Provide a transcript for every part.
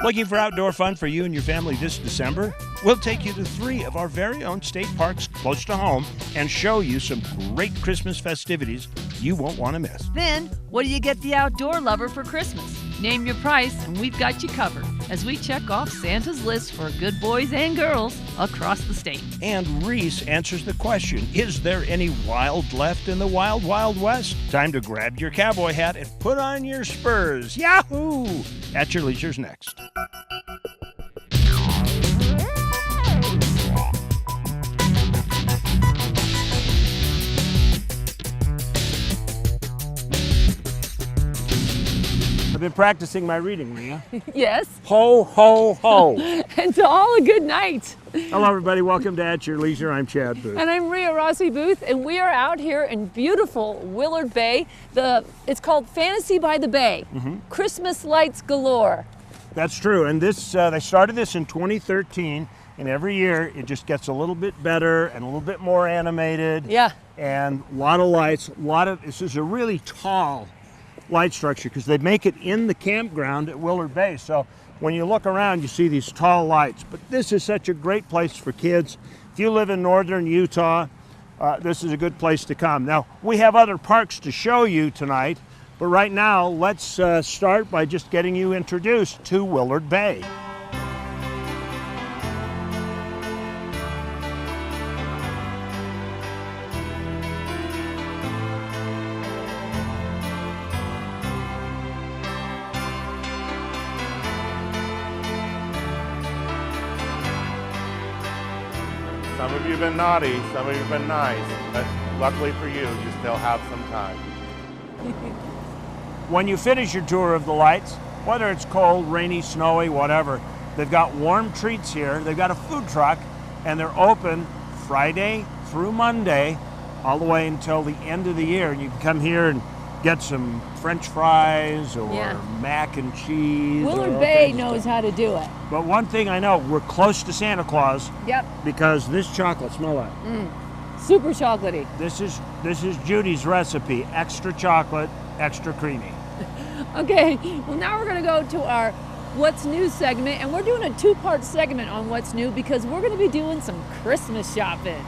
Looking for outdoor fun for you and your family this December? We'll take you to 3 of our very own state parks close to home and show you some great Christmas festivities you won't want to miss. Then, what do you get the outdoor lover for Christmas? Name your price and we've got you covered as we check off Santa's list for good boys and girls across the state. And Reese answers the question, is there any wild left in the wild, wild west? Time to grab your cowboy hat and put on your spurs. Yahoo! At Your Leisure's next. I've been practicing my reading, Leah. Yes. Ho, ho, ho. And to all a good night. Hello, everybody. Welcome to At Your Leisure. I'm Chad Booth. And I'm Rhea Rossi Booth, and we are out here in beautiful Willard Bay. It's called Fantasy by the Bay. Christmas lights galore. That's true. And this they started this in 2013, and every year it just gets a little bit better and a little bit more animated. Yeah. And a lot of lights. This is a really tall light structure because they make it in the campground at Willard Bay. So when you look around, you see these tall lights. But this is such a great place for kids. If you live in northern Utah, this is a good place to come. Now, we have other parks to show you tonight, but right now, let's start by just getting you introduced to Willard Bay. Some of you have been naughty, some of you have been nice, but luckily for you, you still have some time. When you finish your tour of the lights, whether it's cold, rainy, snowy, whatever, they've got warm treats here. They've got a food truck, and they're open Friday through Monday, all the way until the end of the year. You can come here and get some French fries or mac and cheese. Willard Bay knows how to do it. But one thing I know, we're close to Santa Claus. Yep. Because this chocolate, smell that. Super chocolatey. This is Judy's recipe, extra chocolate, extra creamy. Okay, well now we're gonna go to our What's New segment, and we're doing a 2-part segment on What's New because we're gonna be doing some Christmas shopping.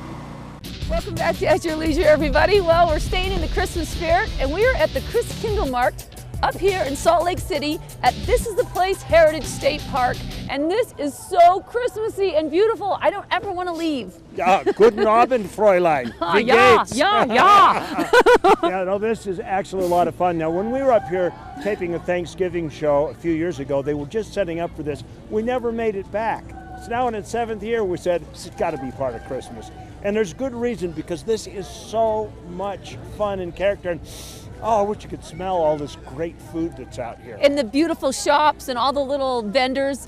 Welcome back to At Your Leisure, everybody. Well, we're staying in the Christmas spirit, and we are at the Christkindlmarkt up here in Salt Lake City at This Is the Place Heritage State Park, and this is so Christmassy and beautiful. I don't ever want to leave. Ja, guten Abend, Fräulein. Wie geht's? Yeah, no, this is actually a lot of fun. Now, when we were up here taping a Thanksgiving show a few years ago, they were just setting up for this. We never made it back. It's now in its 7th year. We said, it's got to be part of Christmas. And there's good reason, because this is so much fun and character. And oh, I wish you could smell all this great food that's out here. And the beautiful shops and all the little vendors.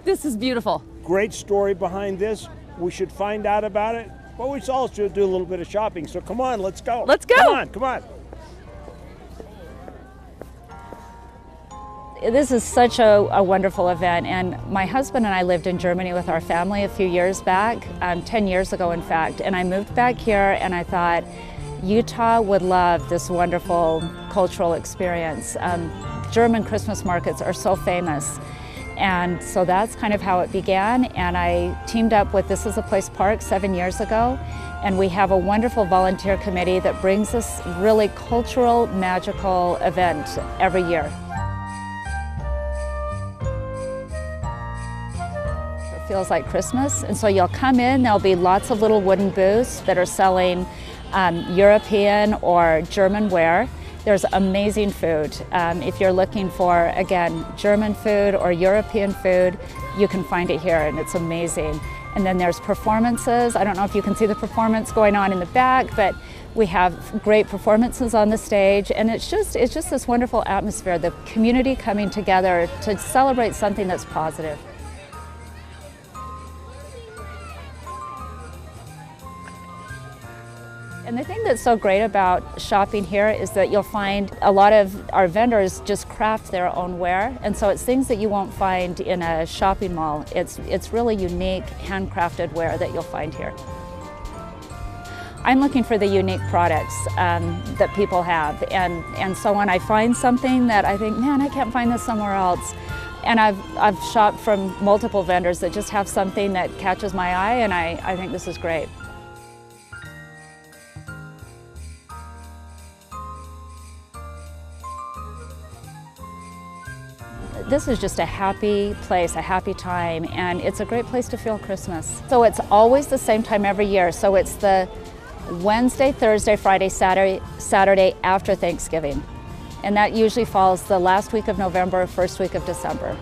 This is beautiful. Great story behind this. We should find out about it. But we also should do a little bit of shopping. So come on, let's go. Let's go. Come on. This is such a wonderful event, and my husband and I lived in Germany with our family a few years back, 10 years ago in fact, and I moved back here and I thought Utah would love this wonderful cultural experience. German Christmas markets are so famous, and so that's kind of how it began, and I teamed up with This Is the Place Park 7 years ago, and we have a wonderful volunteer committee that brings this really cultural, magical event every year. Feels like Christmas, and so you'll come in, there'll be lots of little wooden booths that are selling European or German ware. There's amazing food. If you're looking for, again, German food or European food, you can find it here, and it's amazing. And then there's performances. I don't know if you can see the performance going on in the back, but we have great performances on the stage, and it's just this wonderful atmosphere, the community coming together to celebrate something that's positive. And the thing that's so great about shopping here is that you'll find a lot of our vendors just craft their own ware, and so it's things that you won't find in a shopping mall. It's really unique, handcrafted ware that you'll find here. I'm looking for the unique products that people have, and so when I find something that I think, man, I can't find this somewhere else, And I've shopped from multiple vendors that just have something that catches my eye, and I think this is great. This is just a happy place, a happy time, and it's a great place to feel Christmas. So it's always the same time every year. So it's the Wednesday, Thursday, Friday, Saturday after Thanksgiving. And that usually falls the last week of November, first week of December.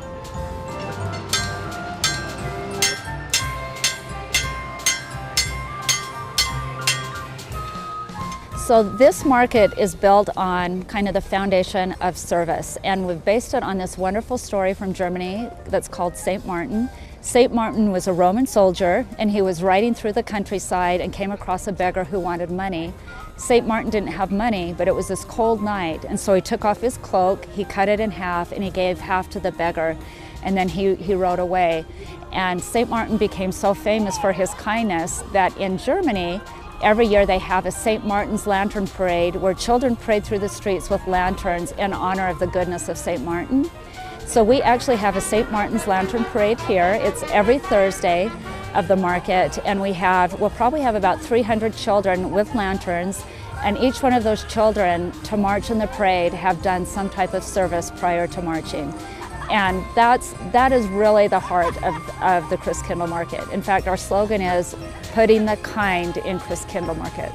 So this market is built on kind of the foundation of service, and we've based it on this wonderful story from Germany that's called St. Martin. St. Martin was a Roman soldier, and he was riding through the countryside and came across a beggar who wanted money. St. Martin didn't have money, but it was this cold night, and so he took off his cloak, he cut it in half, and he gave half to the beggar, and then he rode away. And St. Martin became so famous for his kindness that in Germany, every year they have a St. Martin's Lantern Parade where children parade through the streets with lanterns in honor of the goodness of St. Martin. So we actually have a St. Martin's Lantern Parade here. It's every Thursday of the market, and we'll probably have about 300 children with lanterns, and each one of those children to march in the parade have done some type of service prior to marching. And that is really the heart of the Christkindl Market. In fact, our slogan is putting the kind in Christkindl Market.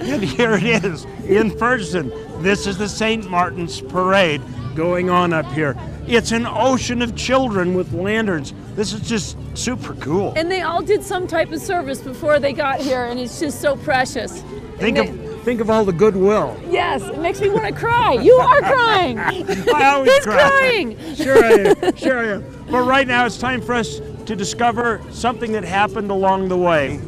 And here it is, in person. This is the St. Martin's Parade going on up here. It's an ocean of children with lanterns. This is just super cool. And they all did some type of service before they got here, and it's just so precious. Think of all the goodwill. Yes, it makes me want to cry. You are crying. I always He's cry. crying. Sure I am. But right now it's time for us to discover something that happened along the way.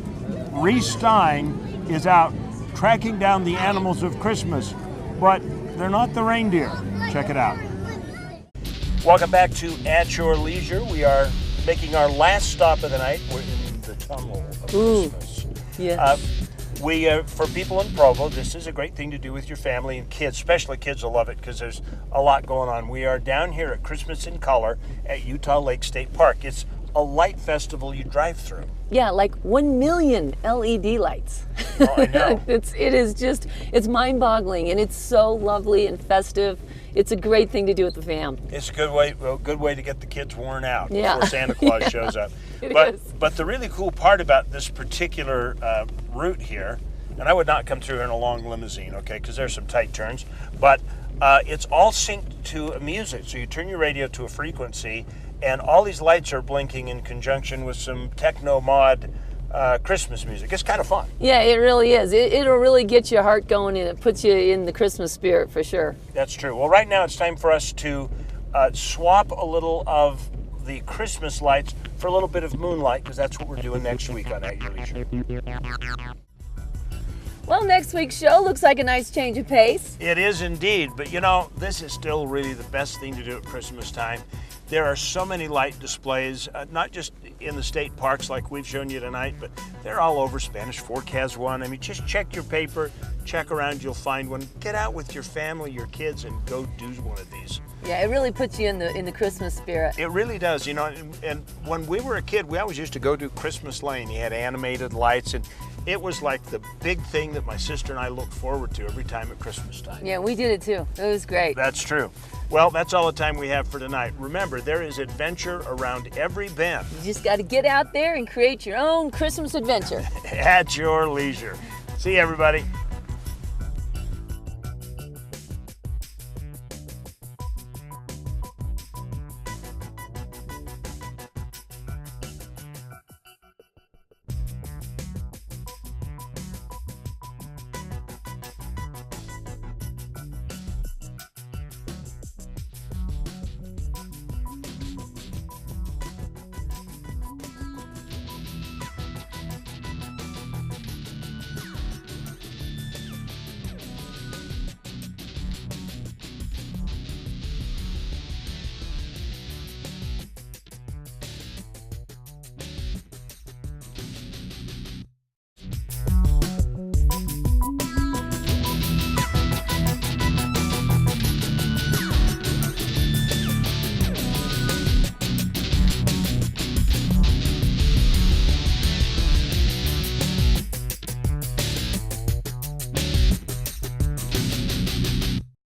Reese Stein is out tracking down the animals of Christmas, but they're not the reindeer. Check it out. Welcome back to At Your Leisure. We are making our last stop of the night. We're in the tunnel of Christmas. Yes. For people in Provo, this is a great thing to do with your family and kids, especially kids will love it because there's a lot going on. We are down here at Christmas in Color at Utah Lake State Park. It's a light festival you drive through. Yeah, like 1 million LED lights. Oh, I know. It's mind-boggling, and it's so lovely and festive. It's a great thing to do with the fam. It's a good way to get the kids worn out before Santa Claus shows up. But the really cool part about this particular route here, and I would not come through here in a long limousine, okay, because there's some tight turns, but it's all synced to music. So you turn your radio to a frequency, and all these lights are blinking in conjunction with some techno mod Christmas music. It's kind of fun. Yeah, it really is. It'll really get your heart going, and it puts you in the Christmas spirit for sure. That's true. Well, right now it's time for us to swap a little of the Christmas lights for a little bit of moonlight, because that's what we're doing next week on At Your Leisure. Well, next week's show looks like a nice change of pace. It is indeed, but you know, this is still really the best thing to do at Christmas time. There are so many light displays, not just in the state parks like we've shown you tonight, but they're all over. Spanish Fork has one. I mean, just check your paper, check around, you'll find one. Get out with your family, your kids, and go do one of these. Yeah, it really puts you in the Christmas spirit. It really does, you know, and when we were a kid, we always used to go to Christmas Lane. You had animated lights, and it was like the big thing that my sister and I looked forward to every time at Christmas time. Yeah, we did it too. It was great. That's true. Well, that's all the time we have for tonight. Remember, there is adventure around every bend. You just got to get out there and create your own Christmas adventure. At your leisure. See you, everybody.